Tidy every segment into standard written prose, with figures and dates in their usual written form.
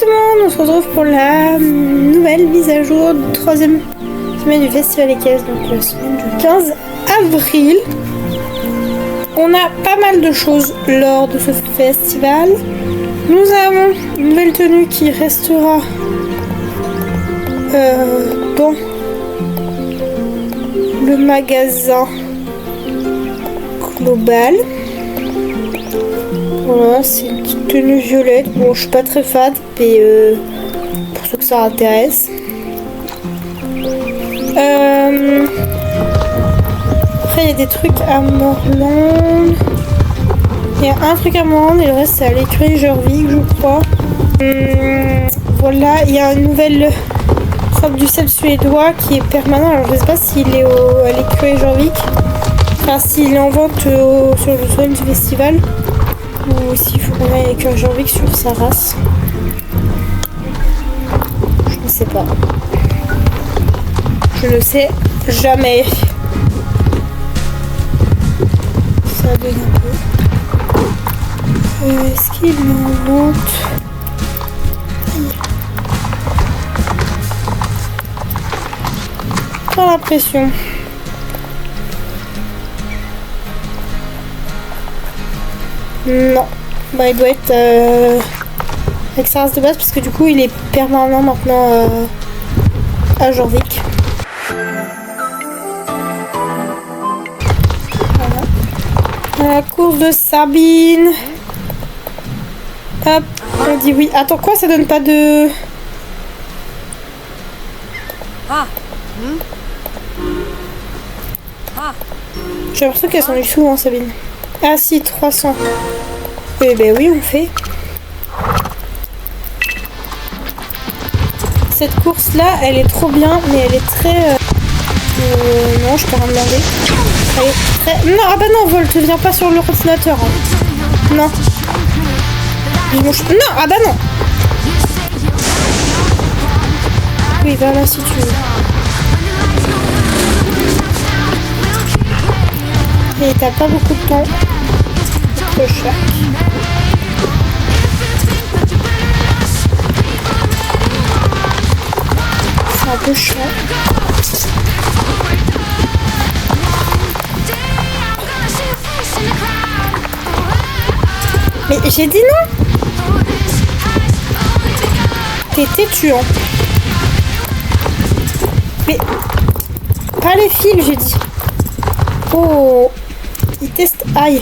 monde, on se retrouve pour la nouvelle mise à jour du 3e semaine du Festival Équestre, donc la semaine du 15 avril. On a pas mal de choses lors de ce festival. Nous avons une nouvelle tenue qui restera dans le magasin global. Voilà, c'est une petite tenue violette. Bon, je suis pas très fan, mais pour ceux que ça intéresse. Après, il y a des trucs à Morland. Il y a un truc à Morland et le reste c'est à l'écurie Jorvik, je crois. Voilà, il y a une nouvelle robe du sel suédois qui est permanent. Alors, je sais pas s'il est à l'écurie Jorvik, enfin s'il est en vente sur le soin du festival. Ou s'il faut qu'on aille avec un Jorvik sur sa race. Je ne sais pas. Je ne sais jamais. Ça donne un peu. Est-ce qu'il m'en monte? Pas l'impression. Non, bah il doit être avec sa race de base parce que du coup il est permanent maintenant à Jorvik. Voilà. La course de Sabine. Hop, on dit oui. Attends, quoi, ça donne pas de... J'ai l'impression qu'elles sont du souvent, Sabine. Ah si, 300. Eh ben oui, on fait. Cette course-là, elle est trop bien, mais elle est très... non, je peux rien demander. Elle est très... Non, ah bah non, Volt, viens pas sur le ordinateur. Hein. Non. Non, ah bah non. Oui, va là si tu veux. Et t'as pas beaucoup de temps. C'est un peu chiant. Mais j'ai dit non. T'es têtu, hein. Mais pas les fils, j'ai dit. Oh, il teste. Aïe.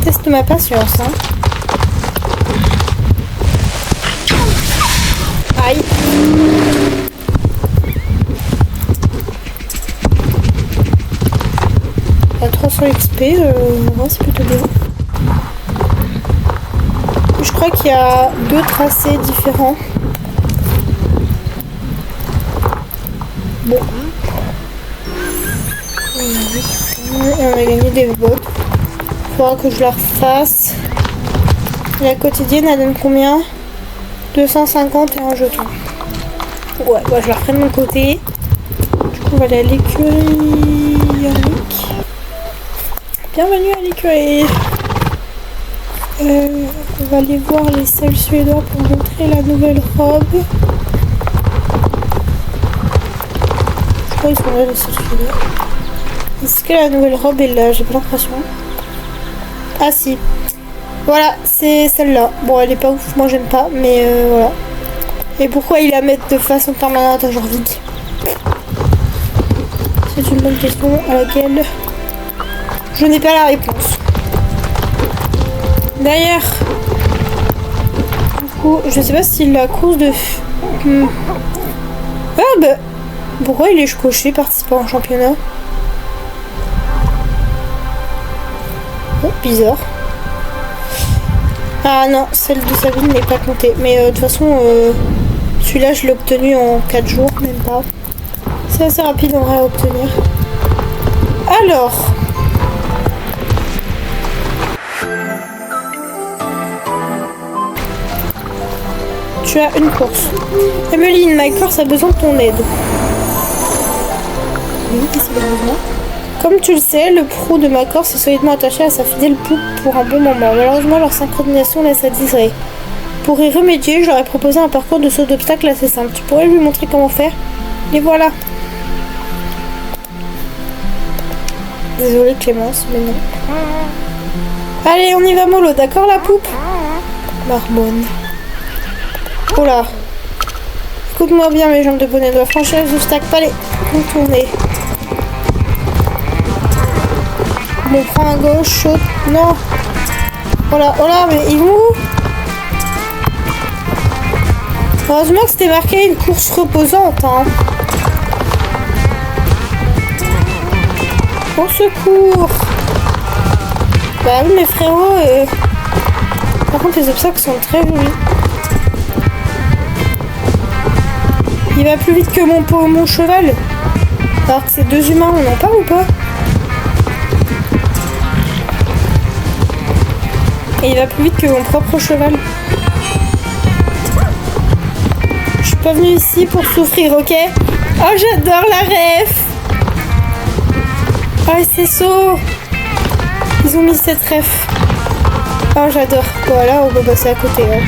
Teste ma patience, hein. Aïe. Il y a 300 XP, c'est plutôt bien. Je crois qu'il y a 2 tracés différents. Bon. Et on a gagné des votes. Faudra que je la refasse. La quotidienne, elle donne combien? 250 et un jeton. Ouais, bah je la ferai de mon côté. Du coup, on va aller à l'écurie Jorvik. Bienvenue à l'écurie. On va aller voir les selles suédois pour montrer la nouvelle robe. Je crois qu'ils sont là, les selles suédois. Est-ce que la nouvelle robe est là? J'ai pas l'impression. Ah si. Voilà, c'est celle-là. Bon, elle est pas ouf, moi j'aime pas, mais voilà. Et pourquoi ils la mettent de façon permanente à Jorvik? C'est une bonne question à laquelle je n'ai pas la réponse. D'ailleurs, du coup, je sais pas si la course de... Ah bah... Pourquoi il est coché participant en championnat? Oh, bizarre. Ah non, celle de Sabine n'est pas comptée. Mais de toute façon, celui-là, je l'ai obtenu en 4 jours, même pas. C'est assez rapide en vrai à obtenir. Alors... Tu as une course. Emeline, ma course a besoin de ton aide. Oui, qu'est-ce qu'il a besoin? Comme tu le sais, le proue de ma Corse est solidement attaché à sa fidèle poupe pour un bon moment. Malheureusement, leur synchronisation laisse à désirer. Pour y remédier, j'aurais proposé un parcours de saut d'obstacle assez simple. Tu pourrais lui montrer comment faire? Et voilà. Désolée Clémence, mais non. Allez, on y va mollo, d'accord la poupe? Marmonne. Oh là. Écoute-moi bien, mes jambes de bonnet doivent franchir les obstacles, pas les contourner. Bon, prends à gauche, saute. Non. Oh là, mais ils vont où? Heureusement que c'était marqué une course reposante, hein. Au secours. Bah oui, mes frérots. Par contre, les obstacles sont très jolis. Il va plus vite que mon cheval. Alors que c'est deux humains, on en parle ou pas? Et il va plus vite que mon propre cheval. Je suis pas venue ici pour souffrir, ok? Oh, j'adore la ref. Oh, c'est saut. Ils ont mis cette ref. Oh, j'adore. Voilà, on va passer à côté. Hein.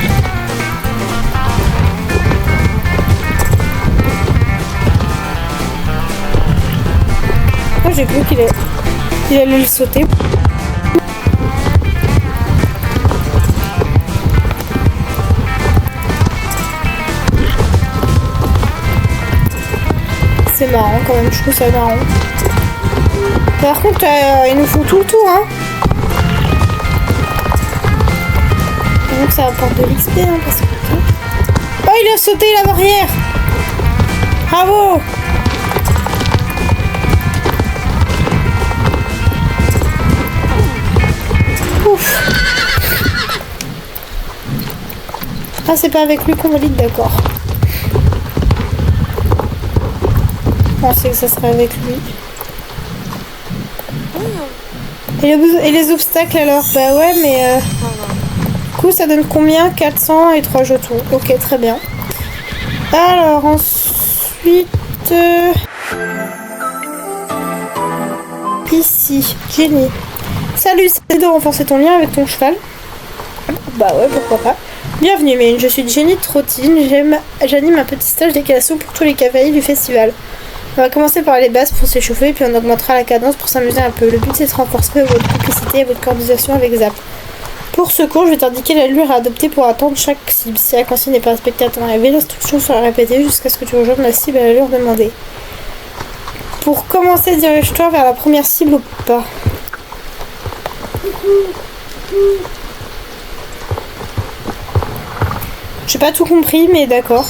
Oh, j'ai cru qu'il allait le sauter. C'est marrant quand même, je trouve ça marrant. Par contre, ils nous font tout le tour, hein. Donc ça apporte de l'XP, hein, parce que... Oh, il a sauté la barrière. Bravo. Ouf. Ah, c'est pas avec lui qu'on valide, d'accord. Je pensais que ça serait avec lui. Et les obstacles alors? Bah ouais, mais... Du coup, ça donne combien? 400 et 3 jetons. Ok, très bien. Alors, ensuite... Ici, Jenny. Salut, c'est de renforcer ton lien avec ton cheval. Bah ouais, pourquoi pas. Bienvenue, Mine. Je suis Jenny Trottine. J'anime un petit stage d'équitation pour tous les cavaliers du festival. On va commencer par les bases pour s'échauffer, puis on augmentera la cadence pour s'amuser un peu. Le but c'est de renforcer votre complicité et votre coordination avec Zap. Pour ce cours, je vais t'indiquer l'allure à adopter pour atteindre chaque cible. Si la consigne n'est pas respectée à ton arrivée, l'instruction sera répétée jusqu'à ce que tu rejoignes la cible à l'allure demandée. Pour commencer, dirige-toi vers la première cible au pas. J'ai pas tout compris, mais d'accord.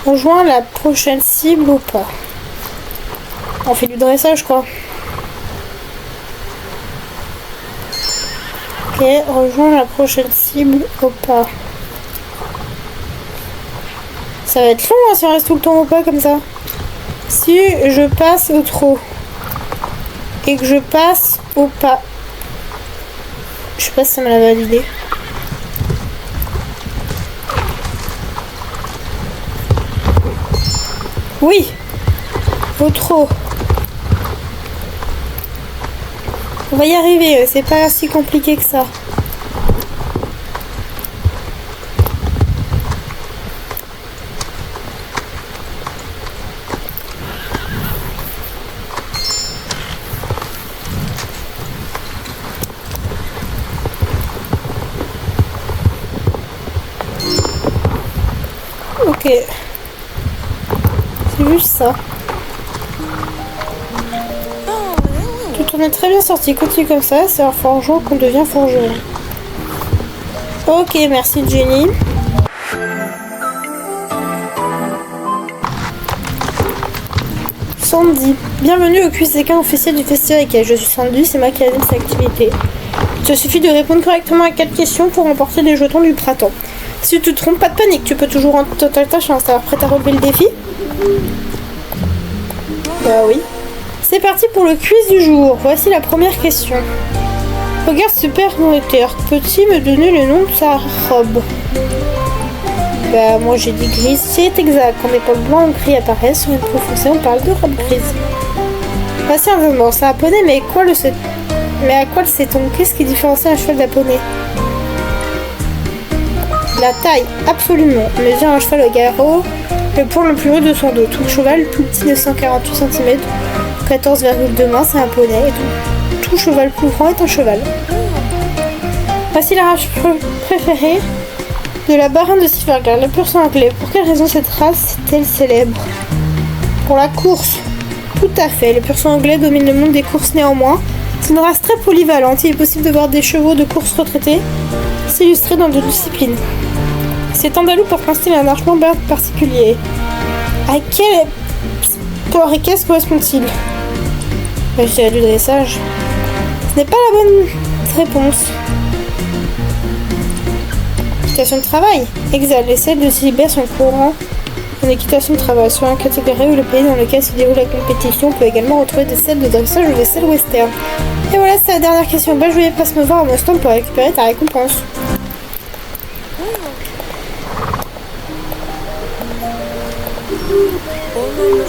Rejoins la prochaine cible au pas. On fait du dressage, quoi. Ok, rejoins la prochaine cible au pas. Ça va être long, hein, si on reste tout le temps au pas comme ça. Si je passe au trot et que je passe au pas, je sais pas si ça me l'a validé. Oui, au trot. On va y arriver, c'est pas si compliqué que ça. Ok. C'est juste ça. Tout en est très bien sorti. Continue comme ça, c'est en forgeant qu'on devient forgeron. Ok, merci Jenny. Sandy. Bienvenue au QCK officiel du festival IKEA. Je suis Sandy, c'est moi qui anime cette activité. Il te suffit de répondre correctement à 4 questions pour remporter des jetons du printemps. Si tu te trompes, pas de panique, tu peux toujours en total tâche hein, savoir prête à relever le défi. Bah oui. C'est parti pour le quiz du jour. Voici la première question. Regarde ce père nourriteur. Peux-tu me donner le nom de sa robe? Bah moi j'ai dit grise, c'est exact. Quand des poils blancs ou gris apparaissent sur une peau foncée, on parle de robe grise. Voici un jeu. Bon, c'est un poney, mais quoi le sait... Mais à quoi le sait-on? Qu'est-ce qui différencie un cheval d'un poney? La taille, absolument. Mesure un cheval au garrot. Le point le plus haut de son dos. Tout cheval plus petit de 148 cm, 14,2 mains, c'est un poney. Et tout cheval plus grand est un cheval. Voici la race préférée de la baronne de Silverglade, le pur sang anglais. Pour quelle raison cette race est-elle célèbre? Pour la course. Tout à fait. Le pur sang anglais domine le monde des courses néanmoins. C'est une race très polyvalente. Il est possible de voir des chevaux de course retraités s'illustrer dans d'autres disciplines. Cet andalou porte un style et un archement bien particulier. À quel sport équestre correspond-il? Je dirais du dressage. Ce n'est pas la bonne réponse. Équitation de travail. Exact. Les selles de Silibert sont courants en équitation de travail. Sur un catégorie où le pays dans lequel se déroule la compétition, on peut également retrouver des selles de dressage ou des selles western. Et voilà, c'est la dernière question. Bah, je voulais pas me voir en instant pour récupérer ta récompense.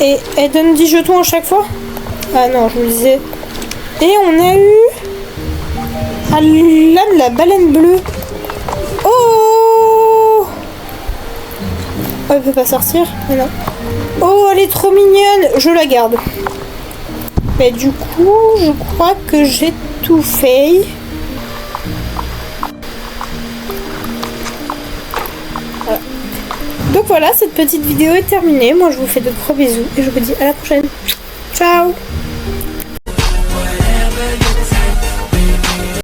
Et elle donne 10 jetons à chaque fois? Ah non, je me disais. Et on a eu... Ah, l'âme, la baleine bleue. Oh! Oh, elle peut pas sortir? Mais non. Oh, elle est trop mignonne. Je la garde. Mais du coup, je crois que j'ai tout fait. Voilà. Donc voilà, cette petite vidéo est terminée. Moi, je vous fais de gros bisous et je vous dis à la prochaine. Ciao!